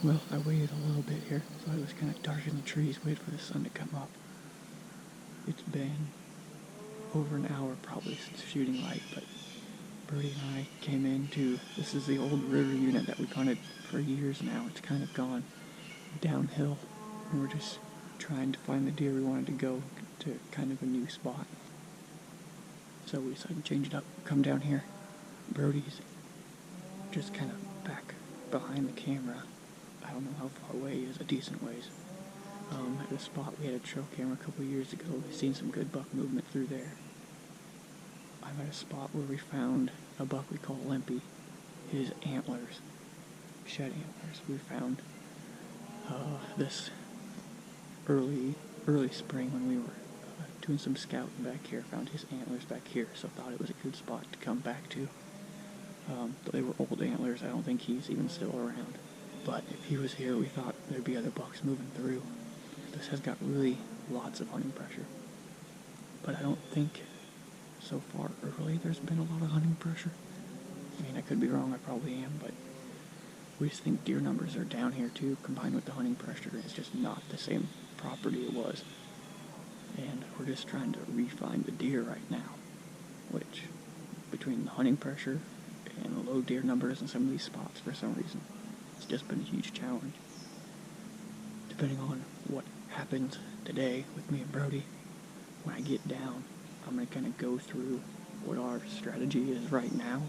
Well, I waited a little bit here, so I was kind of dark in the trees, waited for the sun to come up. It's been over an hour probably since shooting light, but Brody and I came into, this is the old river unit that we've hunted for years now. It's kind of gone downhill, and we're just trying to find the deer we wanted to go to kind of a new spot. So we decided to change it up, come down here. Brody's just kind of back behind the camera. I don't know how far away he is, a decent ways. At the spot we had a trail camera a couple years ago. We've seen some good buck movement through there. I'm at a spot where we found a buck we call Limpy. His antlers, shed antlers, we found this early spring when we were doing some scouting back here. Found his antlers back here, so thought it was a good spot to come back to. They were old antlers. I don't think he's even still around. But if he was here, we thought there'd be other bucks moving through. This has got really lots of hunting pressure. But I don't think so far early there's been a lot of hunting pressure. I mean, I could be wrong, I probably am, but we just think deer numbers are down here too, combined with the hunting pressure. It's just not the same property it was. And we're just trying to re-find the deer right now, which, between the hunting pressure and the low deer numbers in some of these spots for some reason, it's just been a huge challenge. Depending on what happens today with me and Brody, when I get down, I'm going to kind of go through what our strategy is right now,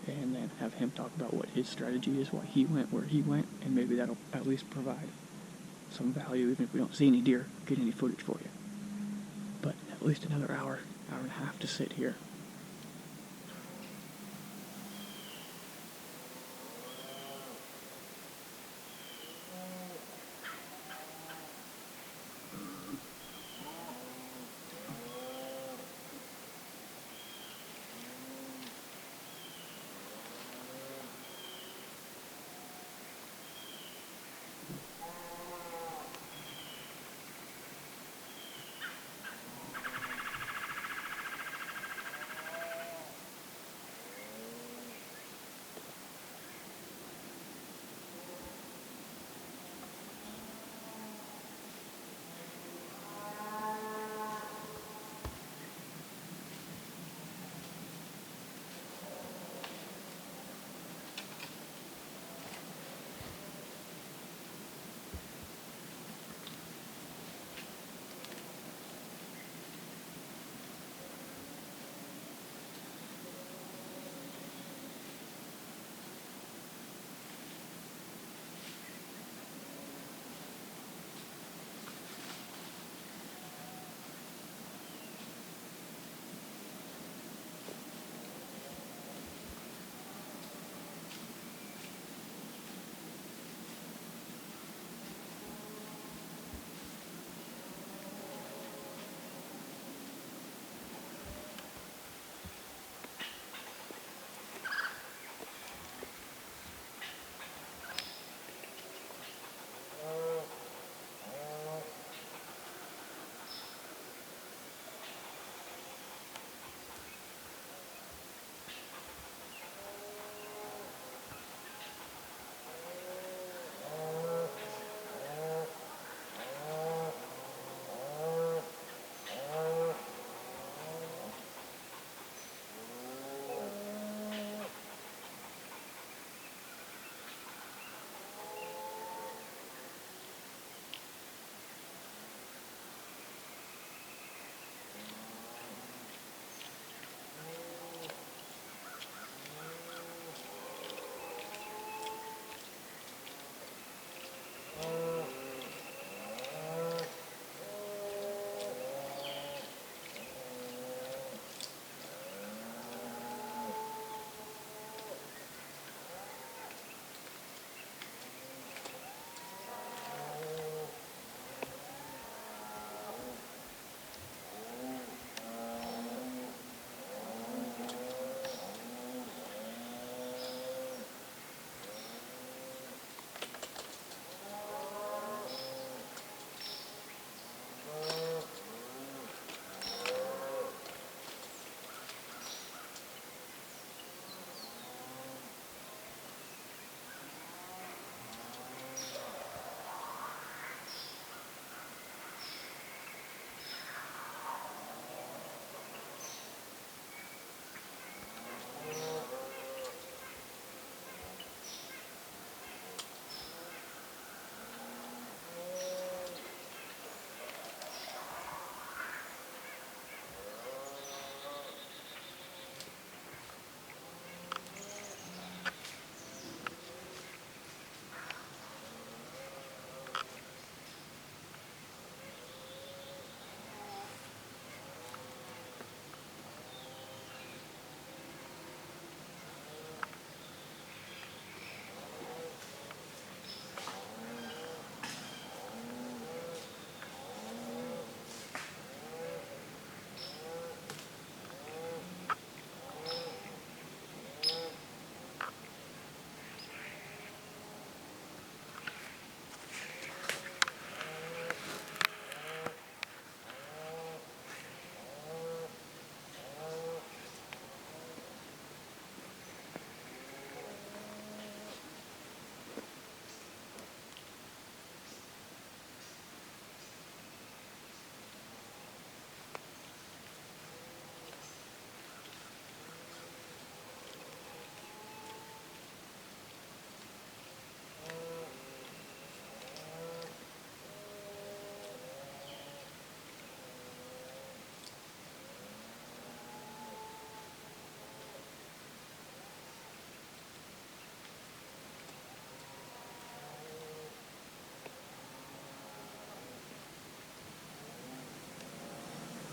and then have him talk about what his strategy is, why he went where he went, and maybe that'll at least provide some value, even if we don't see any deer, get any footage for you. But at least another hour and a half to sit here.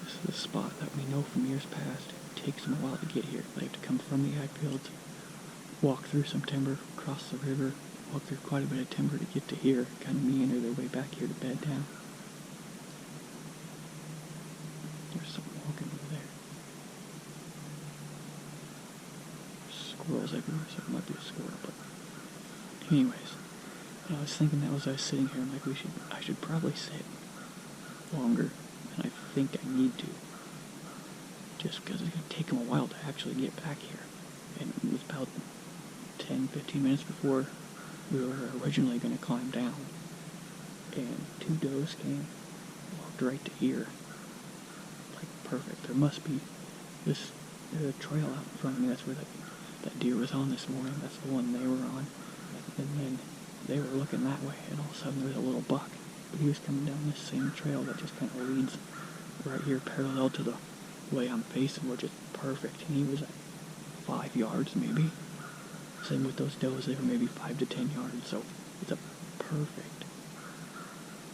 This is a spot that we know from years past. It takes them a while to get here. They have to come from the ag fields, walk through some timber, cross the river, walk through quite a bit of timber to get to here, kind of meander their way back here to bed down. There's someone walking over there. There's squirrels everywhere, so it might be a squirrel, but anyways, I was thinking that as I was sitting here, I'm like, I should probably sit longer than I think I need to, just because it's going to take them a while to actually get back here. And it was about 10-15 minutes before we were originally going to climb down, and 2 does came, walked right to here, like perfect. There must be there's a trail out in front of me. That's where that deer was on this morning. That's the one they were on, and then they were looking that way, and all of a sudden there was a little buck, but he was coming down this same trail that just kind of leads right here parallel to the way I'm facing, which is perfect. And he was at 5 yards maybe. Same with those does, they were maybe 5 to 10 yards, so it's a perfect,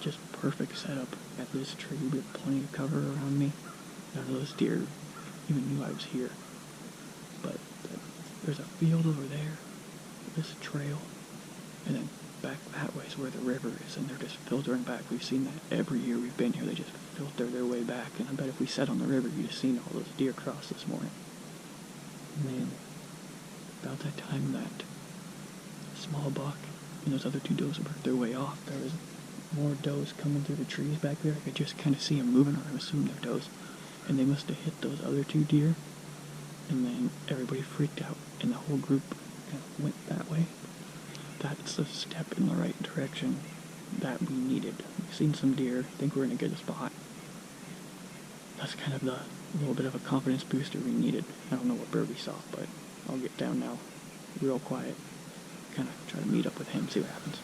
just perfect setup at this tree with plenty of cover around me. None of those deer even knew I was here. But there's a field over there, this trail, and then back that way is where the river is, and they're just filtering back. We've seen that every year we've been here. They just filter their way back, and I bet if we sat on the river, you'd have seen all those deer cross this morning. And then, about that time, that small buck and those other 2 does worked their way off. There was more does coming through the trees back there. I could just kind of see them moving, or I assume they're does. And they must have hit those other 2 deer, and then everybody freaked out, and the whole group kind of went that way. That's a step in the right direction that we needed. We've seen some deer. I think we're in a good spot. That's kind of the little bit of a confidence booster we needed. I don't know what Brody saw, but I'll get down now real quiet. Kind of try to meet up with him, see what happens.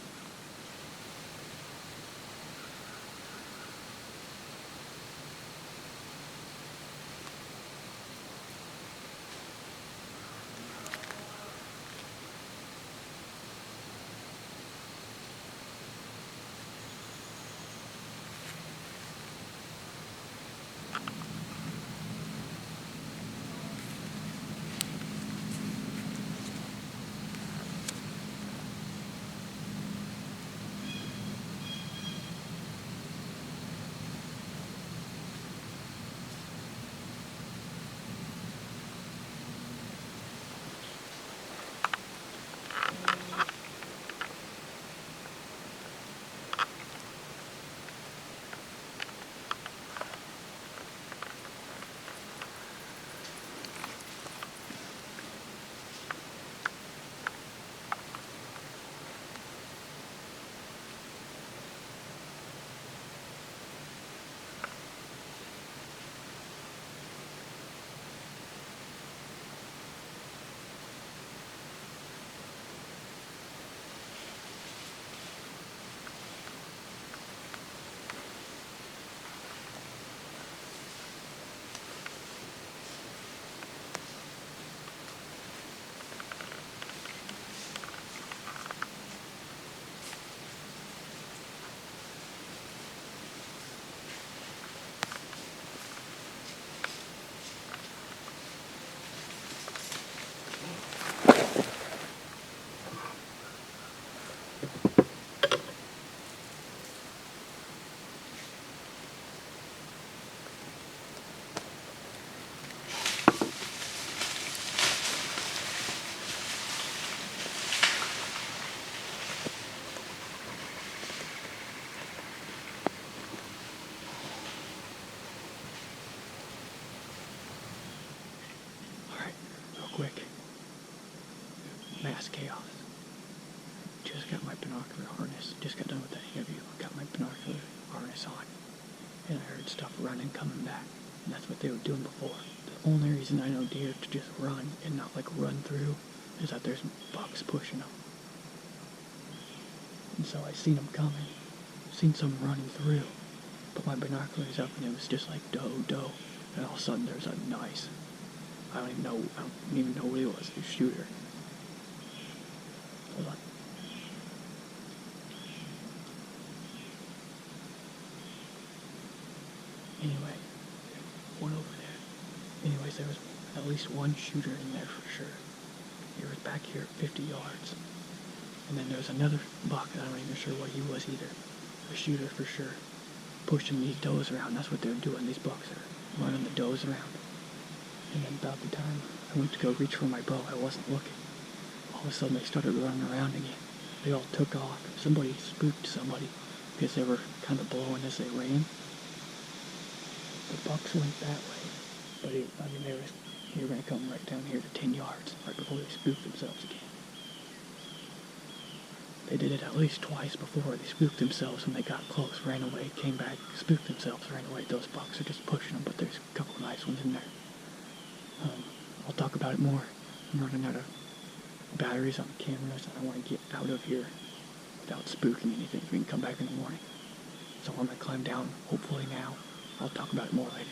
Quick. Mass chaos. Just got my binocular harness. Just got done with that interview. Got my binocular harness on. And I heard stuff running coming back. And that's what they were doing before. The only reason I know deer to just run and not like run through is that there's bucks pushing them. And so I seen them coming. Seen some running through. Put my binoculars up and it was just like doe, doe. And all of a sudden there's a nice, I don't even know who he was, the shooter. Hold on. Anyway, one over there. Anyways, there was at least one shooter in there for sure. He was back here at 50 yards. And then there was another buck, I'm not even sure what he was either. A shooter for sure. Pushing these does around. That's what they're doing. These bucks are running the does around. And then about the time I went to go reach for my bow, I wasn't looking. All of a sudden they started running around again. They all took off. Somebody spooked somebody because they were kind of blowing as they ran. The bucks went that way, but they were going to come right down here to 10 yards right before they spooked themselves again. They did it at least twice before. They spooked themselves when they got close, ran away, came back, spooked themselves, ran away. Those bucks are just pushing them, but there's a couple of nice ones in there. I'll talk about it more. I'm running out of batteries on the cameras, and I want to get out of here without spooking anything. We can come back in the morning. So I'm going to climb down, hopefully now. I'll talk about it more later.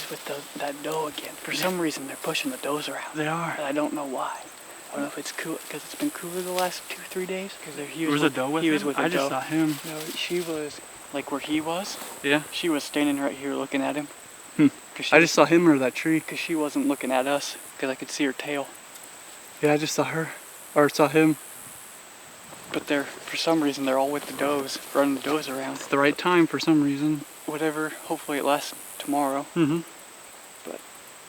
With that doe again. For some reason, they're pushing the does around. They are. And I don't know why. I don't know if it's cool because it's been cooler the last 2-3 days. Because there was a doe with him? He was with a doe. I just saw him. No, she was like where he was. Yeah. She was standing right here looking at him. I just saw him under that tree. Because she wasn't looking at us. Because I could see her tail. Yeah, I just saw her. Or saw him. But for some reason, they're all with the does, running the does around. It's the right time for some reason. Whatever. Hopefully it lasts tomorrow. Mm-hmm. But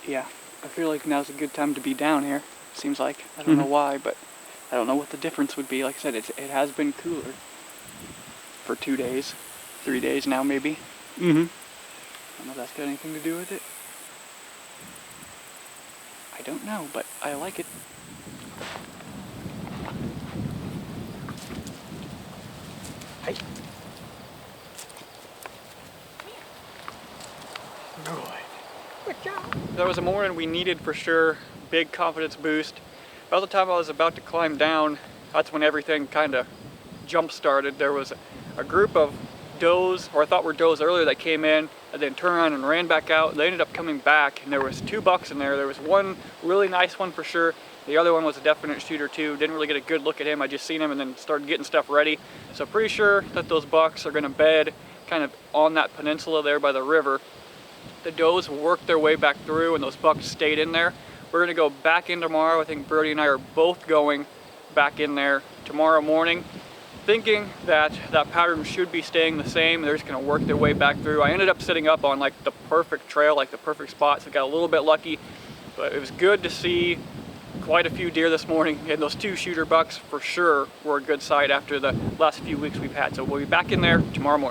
yeah, I feel like now's a good time to be down here. Seems like. I don't know why, but I don't know what the difference would be. Like I said, it has been cooler for 2 days, 3 days now maybe. Mm-hmm. I don't know if that's got anything to do with it. I don't know, but I like it. Hey. Good job. That was a morning we needed for sure. Big confidence boost. About the time I was about to climb down, that's when everything kind of jump started. There was a group of does, or I thought were does earlier, that came in and then turned around and ran back out. They ended up coming back, and there was 2 bucks in there. There was one really nice one for sure. The other one was a definite shooter too. Didn't really get a good look at him. I just seen him and then started getting stuff ready. So pretty sure that those bucks are gonna bed kind of on that peninsula there by the river. The does worked their way back through and those bucks stayed in there. We're gonna go back in tomorrow. I think Brody and I are both going back in there tomorrow morning, thinking that that pattern should be staying the same. They're just gonna work their way back through. I ended up sitting up on like the perfect trail, like the perfect spot, so I got a little bit lucky, but it was good to see quite a few deer this morning, and those 2 shooter bucks for sure were a good sight after the last few weeks we've had. So we'll be back in there tomorrow morning.